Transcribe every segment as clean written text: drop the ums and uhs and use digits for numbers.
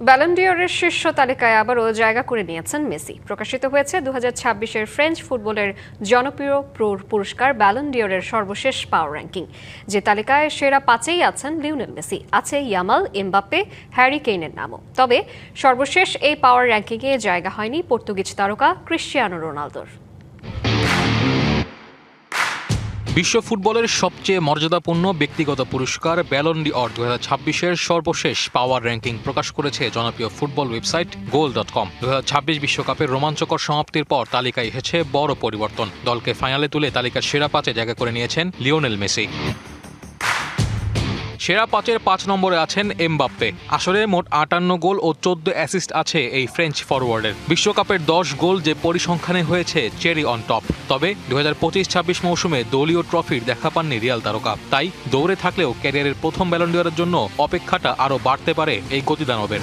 Ballon ডি'অরের শীর্ষ তালিকায় আবারও জায়গা করে নিয়েছেন মেসি। প্রকাশিত হয়েছে 2026-এর ফ্রেঞ্চ ফুটবলের জনপ্রিয় পুরস্কার ব্যালন ডি'অরের সর্বশেষ পাওয়ার র্যাঙ্কিং। যে তালিকায় সেরা 5-এই আছেন লিওনেল মেসি, আছে ইয়ামাল, এমবাপ্পে, হ্যারি কেইনের নামও। তবে সর্বশেষ এই পাওয়ার র্যাঙ্কিংয়ে জায়গা হয়নি পর্তুগিজ তারকা ক্রিশ্চিয়ানো রোনালদোর। বিশ্ব ফুটবলের সবচেয়ে মর্যাদাপূর্ণ ব্যক্তিগত পুরস্কার ব্যালন ডি'অর 2026-এর সর্বশেষ পাওয়ার র্যাঙ্কিং প্রকাশ করেছে জনপ্রিয় ফুটবল ওয়েবসাইট goal.com। 2026 বিশ্বকাপের রোমাঞ্চকর সমাপ্তির পর তালিকায় এসেছে বড় পরিবর্তন। দলকে ফাইনালে তুলে তালিকার সেরা 5-এ জায়গা করে নিয়েছেন লিওনেল মেসি। সেরা 5-এর 5 নম্বরে আছেন এমবাপ্পে। আসরে মোট 58 গোল ও 14 অ্যাসিস্ট আছে এই ফ্রেঞ্চ ফরওয়ার্ডের। বিশ্বকাপের 10 গোল যে পরিসংখ্যানে হয়েছে চেরি অন টপ। তবে 2025-26 মৌসুমে দলীয় ট্রফির দেখা পাননি রিয়াল তারকা। তাই দৌড়ে থাকলেও ক্যারিয়ারের প্রথম ব্যালন ডি'অরের জন্য অপেক্ষাটা আরও বাড়তে পারে এই গতিদানবের।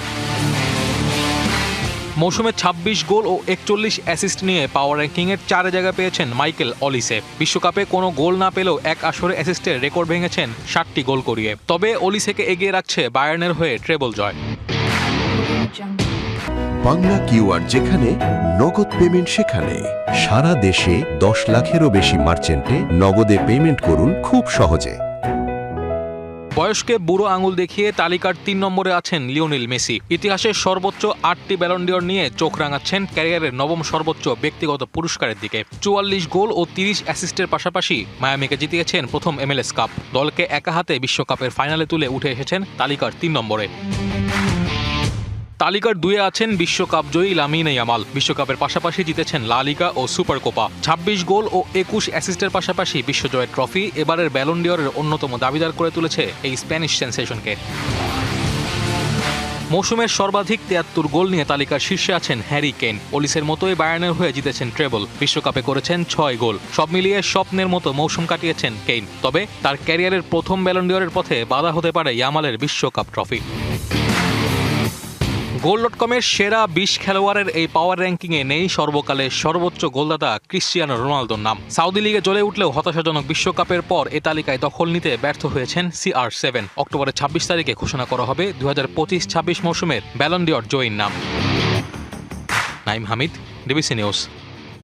মৌসুমে 26 গোল ও 41 অ্যাসিস্ট নিয়ে পাওয়ার র্যাঙ্কিংয়ের 4 জায়গা পেয়েছেন মাইকেল অলিসে। বিশ্বকাপে কোনো গোল না পেলেও এক আসরে অ্যাসিস্টের রেকর্ড ভেঙেছেন 60টি গোল করিয়ে। তবে অলিসেকে এগিয়ে রাখছে বায়ার্নের হয়ে ট্রেবল জয়। বাংলা কিউআর যেখানে নগদ পেমেন্ট সেখানে। সারা দেশে 10 লাখেরও বেশি মার্চেন্টে নগদে পেমেন্ট করুন খুব সহজে। বয়সকে বুড়ো আঙুল দেখিয়ে তালিকার 3 নম্বরে আছেন লিওনেল মেসি। ইতিহাসের সর্বোচ্চ 8টি ব্যালন ডি'অর নিয়ে চোখ রাঙাচ্ছেন ক্যারিয়ারের নবম সর্বোচ্চ ব্যক্তিগত পুরস্কারের দিকে। 44 গোল ও 30 অ্যাসিস্টের পাশাপাশি মায়ামিকে জিতিয়েছেন প্রথম MLS কাপ। দলকে একা হাতে বিশ্বকাপের ফাইনালে তুলে উঠে এসেছেন তালিকার 3 নম্বরে। তালিকার 2-এ আছেন বিশ্বকাপ জয়ী লামিন ইয়ামাল। বিশ্বকাপের পাশাপাশি জিতেছেন লা লিগা ও সুপার কোপা। 26 গোল ও 21 অ্যাসিস্টের পাশাপাশি বিশ্বজয়ের ট্রফি এবারের ব্যালন ডি'অরের অন্যতম দাবিদার করে তুলেছে এই স্প্যানিশ সেন্সেশনকে। মৌসুমের সর্বাধিক 73 গোল নিয়ে তালিকার শীর্ষে আছেন হ্যারি কেইন। অলিসের মতোই বায়ার্নের হয়ে জিতেছেন ট্রেবল। বিশ্বকাপে করেছেন 6 গোল। সব মিলিয়ে স্বপ্নের মতো মৌসুম কাটিয়েছেন কেইন। তবে তার ক্যারিয়ারের প্রথম ব্যালন ডি'অরের পথে বাধা হতে পারে ইয়ামালের বিশ্বকাপ ট্রফি। goal.com-এর সেরা 20 খেলোয়াড়ের এই পাওয়ার র্যাঙ্কিংয়ে নেই সর্বকালের সর্বোচ্চ গোলদাতা ক্রিশ্চিয়ানো রোনালদোর নাম। সৌদি লিগে জ্বলে উঠলেও হতাশাজনক বিশ্বকাপের পর এ তালিকায় দখল নিতে ব্যর্থ হয়েছেন CR7। অক্টোবরের 26 তারিখে ঘোষণা করা হবে 2025-26 মৌসুমের ব্যালন ডি'অর জয়ীর নাম। Naim Hamid, DBC news.